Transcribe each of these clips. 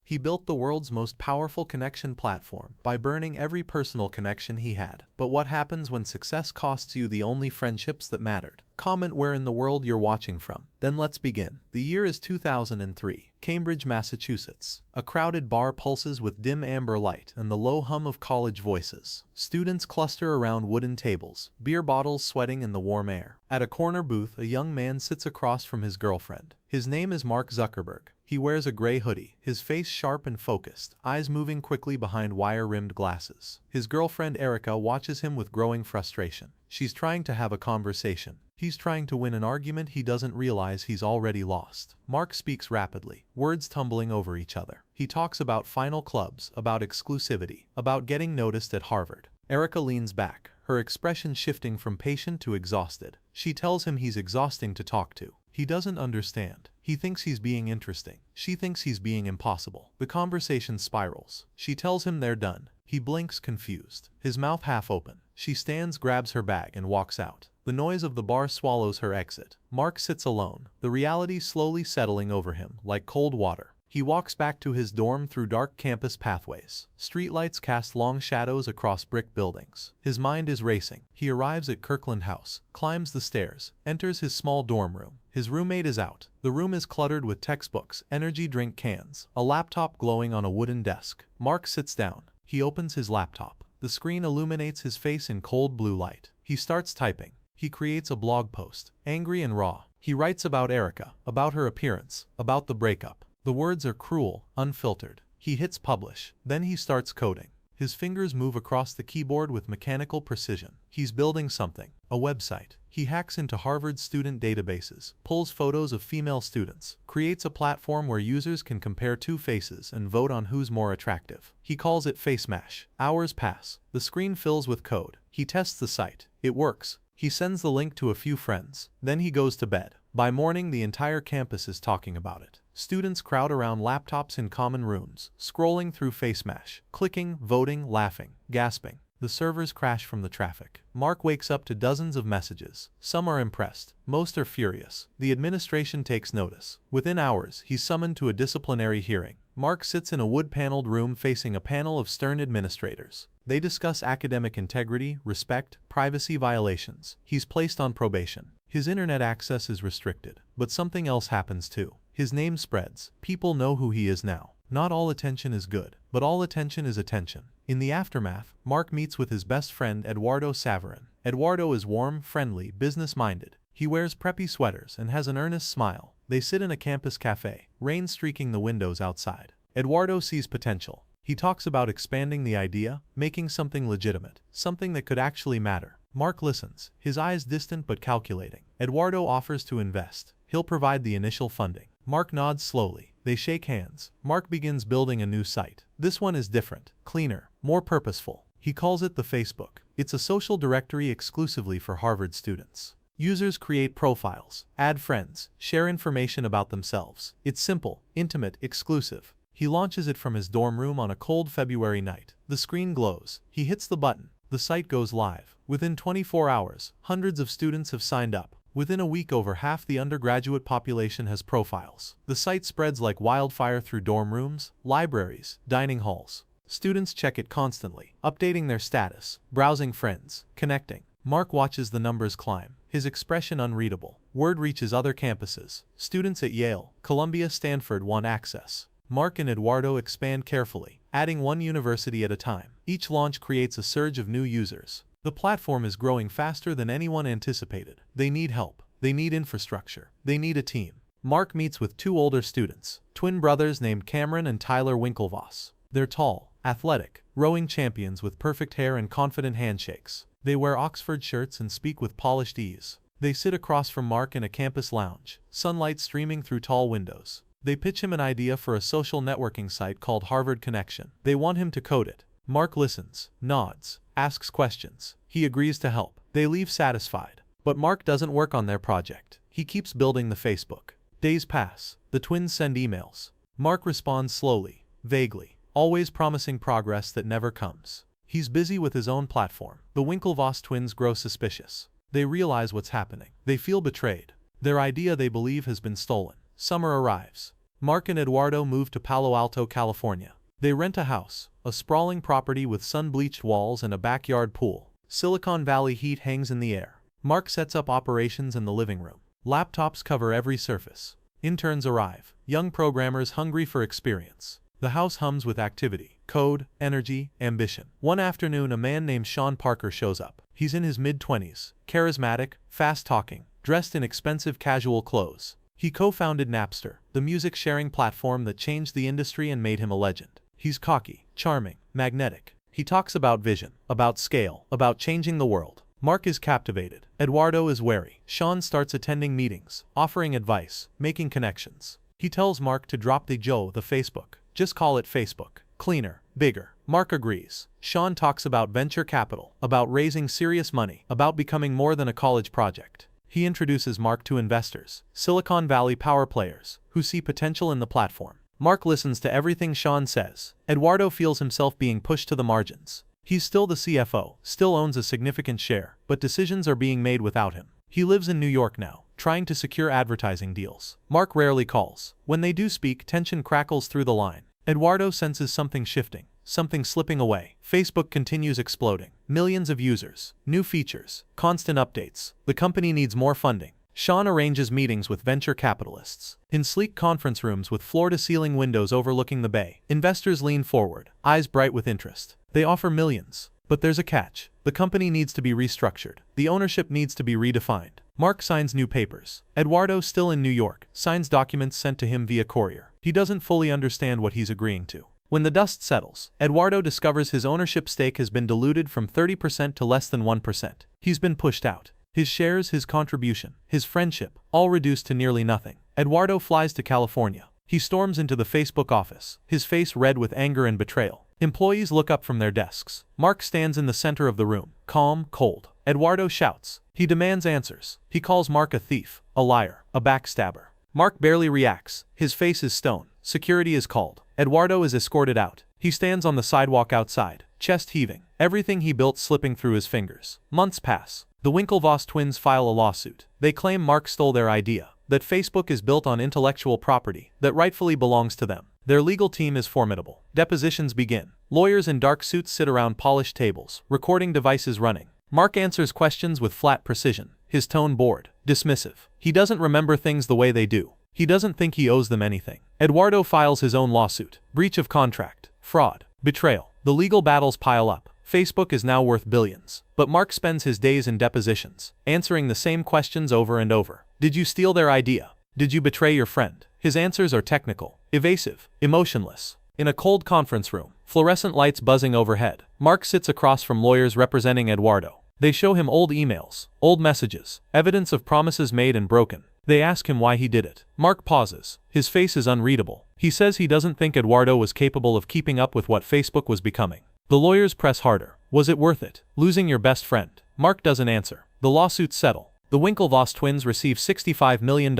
He built the world's most powerful connection platform by burning every personal connection he had. But what happens when success costs you the only friendships that mattered? Comment where in the world you're watching from. Then let's begin. The year is 2003, Cambridge, Massachusetts. A crowded bar pulses with dim amber light and the low hum of college voices. Students cluster around wooden tables, beer bottles sweating in the warm air. At a corner booth, a young man sits across from his girlfriend. His name is Mark Zuckerberg. He wears a gray hoodie, his face sharp and focused, eyes moving quickly behind wire-rimmed glasses. His girlfriend Erica watches him with growing frustration. She's trying to have a conversation. He's trying to win an argument he doesn't realize he's already lost. Mark speaks rapidly, words tumbling over each other. He talks about final clubs, about exclusivity, about getting noticed at Harvard. Erica leans back, her expression shifting from patient to exhausted. She tells him he's exhausting to talk to. He doesn't understand. He thinks he's being interesting. She thinks he's being impossible. The conversation spirals. She tells him they're done. He blinks, confused, his mouth half open. She stands, grabs her bag, and walks out. The noise of the bar swallows her exit. Mark sits alone, the reality slowly settling over him like cold water. He walks back to his dorm through dark campus pathways. Streetlights cast long shadows across brick buildings. His mind is racing. He arrives at Kirkland House, climbs the stairs, enters his small dorm room. His roommate is out. The room is cluttered with textbooks, energy drink cans, a laptop glowing on a wooden desk. Mark sits down. He opens his laptop. The screen illuminates his face in cold blue light. He starts typing. He creates a blog post, angry and raw. He writes about Erica, about her appearance, about the breakup. The words are cruel, unfiltered. He hits publish. Then he starts coding. His fingers move across the keyboard with mechanical precision. He's building something, a website. He hacks into Harvard's student databases, pulls photos of female students, creates a platform where users can compare two faces and vote on who's more attractive. He calls it FaceMash. Hours pass. The screen fills with code. He tests the site. It works. He sends the link to a few friends. Then he goes to bed. By morning, the entire campus is talking about it. Students crowd around laptops in common rooms, scrolling through FaceMash, clicking, voting, laughing, gasping. The servers crash from the traffic. Mark wakes up to dozens of messages. Some are impressed. Most are furious. The administration takes notice. Within hours, he's summoned to a disciplinary hearing. Mark sits in a wood-paneled room facing a panel of stern administrators. They discuss academic integrity, respect, privacy violations. He's placed on probation. His internet access is restricted. But something else happens too. His name spreads. People know who he is now. Not all attention is good, but all attention is attention. In the aftermath, Mark meets with his best friend Eduardo Saverin. Eduardo is warm, friendly, business-minded. He wears preppy sweaters and has an earnest smile. They sit in a campus cafe, rain streaking the windows outside. Eduardo sees potential. He talks about expanding the idea, making something legitimate, something that could actually matter. Mark listens, his eyes distant but calculating. Eduardo offers to invest. He'll provide the initial funding. Mark nods slowly. They shake hands. Mark begins building a new site. This one is different, cleaner, more purposeful. He calls it the Facebook. It's a social directory exclusively for Harvard students. Users create profiles, add friends, share information about themselves. It's simple, intimate, exclusive. He launches it from his dorm room on a cold February night. The screen glows. He hits the button. The site goes live. Within 24 hours, hundreds of students have signed up. Within a week, over half the undergraduate population has profiles. The site spreads like wildfire through dorm rooms, libraries, dining halls. Students check it constantly, updating their status, browsing friends, connecting. Mark watches the numbers climb, his expression unreadable. Word reaches other campuses. Students at Yale, Columbia, Stanford want access. Mark and Eduardo expand carefully, adding one university at a time. Each launch creates a surge of new users. The platform is growing faster than anyone anticipated. They need help. They need infrastructure. They need a team. Mark meets with two older students, twin brothers named Cameron and Tyler Winklevoss. They're tall, athletic, rowing champions with perfect hair and confident handshakes. They wear Oxford shirts and speak with polished ease. They sit across from Mark in a campus lounge, sunlight streaming through tall windows. They pitch him an idea for a social networking site called Harvard Connection. They want him to code it. Mark listens, nods, asks questions. He agrees to help. They leave satisfied. But Mark doesn't work on their project. He keeps building the Facebook. Days pass. The twins send emails. Mark responds slowly, vaguely, always promising progress that never comes. He's busy with his own platform. The Winklevoss twins grow suspicious. They realize what's happening. They feel betrayed. Their idea, they believe, has been stolen. Summer arrives. Mark and Eduardo move to Palo Alto, California. They rent a house, a sprawling property with sun-bleached walls and a backyard pool. Silicon Valley heat hangs in the air. Mark sets up operations in the living room. Laptops cover every surface. Interns arrive, young programmers hungry for experience. The house hums with activity, code, energy, ambition. One afternoon, a man named Sean Parker shows up. He's in his mid-20s, charismatic, fast-talking, dressed in expensive casual clothes. He co-founded Napster, the music-sharing platform that changed the industry and made him a legend. He's cocky, charming, magnetic. He talks about vision, about scale, about changing the world. Mark is captivated. Eduardo is wary. Sean starts attending meetings, offering advice, making connections. He tells Mark to drop the Facebook. Just call it Facebook. Cleaner, bigger. Mark agrees. Sean talks about venture capital, about raising serious money, about becoming more than a college project. He introduces Mark to investors, Silicon Valley power players, who see potential in the platform. Mark listens to everything Sean says. Eduardo feels himself being pushed to the margins. He's still the CFO, still owns a significant share, but decisions are being made without him. He lives in New York now, trying to secure advertising deals. Mark rarely calls. When they do speak, tension crackles through the line. Eduardo senses something shifting, something slipping away. Facebook continues exploding. Millions of users, new features, constant updates. The company needs more funding. Sean arranges meetings with venture capitalists. In sleek conference rooms with floor-to-ceiling windows overlooking the bay, investors lean forward, eyes bright with interest. They offer millions. But there's a catch. The company needs to be restructured. The ownership needs to be redefined. Mark signs new papers. Eduardo, still in New York, signs documents sent to him via courier. He doesn't fully understand what he's agreeing to. When the dust settles, Eduardo discovers his ownership stake has been diluted from 30% to less than 1%. He's been pushed out. His shares, his contribution, his friendship, all reduced to nearly nothing. Eduardo flies to California. He storms into the Facebook office, his face red with anger and betrayal. Employees look up from their desks. Mark stands in the center of the room, calm, cold. Eduardo shouts. He demands answers. He calls Mark a thief, a liar, a backstabber. Mark barely reacts. His face is stone. Security is called. Eduardo is escorted out. He stands on the sidewalk outside, chest heaving, everything he built slipping through his fingers. Months pass. The Winklevoss twins file a lawsuit. They claim Mark stole their idea, that Facebook is built on intellectual property that rightfully belongs to them. Their legal team is formidable. Depositions begin. Lawyers in dark suits sit around polished tables, recording devices running. Mark answers questions with flat precision, his tone bored, dismissive. He doesn't remember things the way they do. He doesn't think he owes them anything. Eduardo files his own lawsuit. Breach of contract, fraud, betrayal. The legal battles pile up. Facebook is now worth billions. But Mark spends his days in depositions, answering the same questions over and over. Did you steal their idea? Did you betray your friend? His answers are technical, evasive, emotionless. In a cold conference room, fluorescent lights buzzing overhead, Mark sits across from lawyers representing Eduardo. They show him old emails, old messages, evidence of promises made and broken. They ask him why he did it. Mark pauses. His face is unreadable. He says he doesn't think Eduardo was capable of keeping up with what Facebook was becoming. The lawyers press harder. Was it worth it? Losing your best friend? Mark doesn't answer. The lawsuits settle. The Winklevoss twins receive $65 million.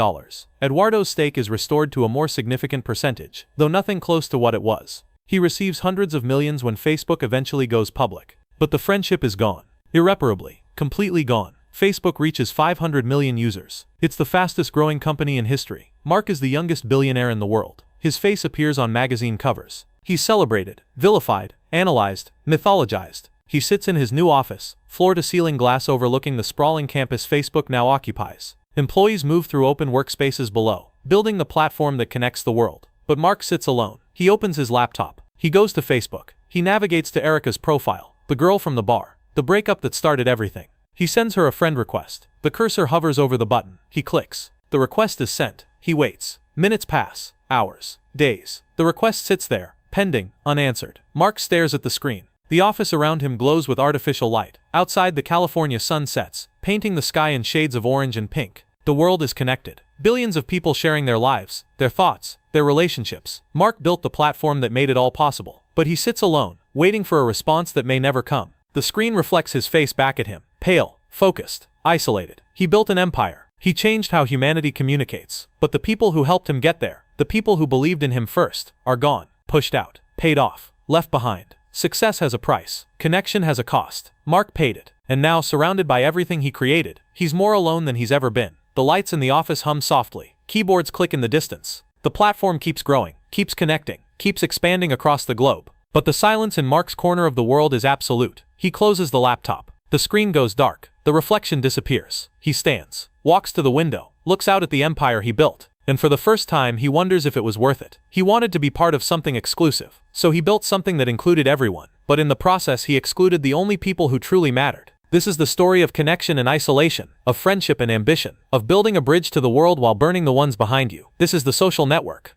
Eduardo's stake is restored to a more significant percentage, though nothing close to what it was. He receives hundreds of millions when Facebook eventually goes public. But the friendship is gone. Irreparably. Completely gone. Facebook reaches 500 million users. It's the fastest growing company in history. Mark is the youngest billionaire in the world. His face appears on magazine covers. He's celebrated, vilified, analyzed, mythologized. He sits in his new office, floor-to-ceiling glass overlooking the sprawling campus Facebook now occupies. Employees move through open workspaces below, building the platform that connects the world. But Mark sits alone. He opens his laptop. He goes to Facebook. He navigates to Erica's profile, the girl from the bar, the breakup that started everything. He sends her a friend request. The cursor hovers over the button. He clicks. The request is sent. He waits. Minutes pass. Hours. Days. The request sits there, pending, unanswered. Mark stares at the screen. The office around him glows with artificial light. Outside, the California sun sets, painting the sky in shades of orange and pink. The world is connected. Billions of people sharing their lives, their thoughts, their relationships. Mark built the platform that made it all possible. But he sits alone, waiting for a response that may never come. The screen reflects his face back at him, pale, focused, isolated. He built an empire. He changed how humanity communicates. But the people who helped him get there, the people who believed in him first, are gone, pushed out, paid off, left behind. Success has a price. Connection has a cost. Mark paid it. And now, surrounded by everything he created, he's more alone than he's ever been. The lights in the office hum softly. Keyboards click in the distance. The platform keeps growing, keeps connecting, keeps expanding across the globe. But the silence in Mark's corner of the world is absolute. He closes the laptop. The screen goes dark. The reflection disappears. He stands, walks to the window, looks out at the empire he built. And for the first time, he wonders if it was worth it. He wanted to be part of something exclusive, so he built something that included everyone. But in the process, he excluded the only people who truly mattered. This is the story of connection and isolation, of friendship and ambition, of building a bridge to the world while burning the ones behind you. This is The Social Network.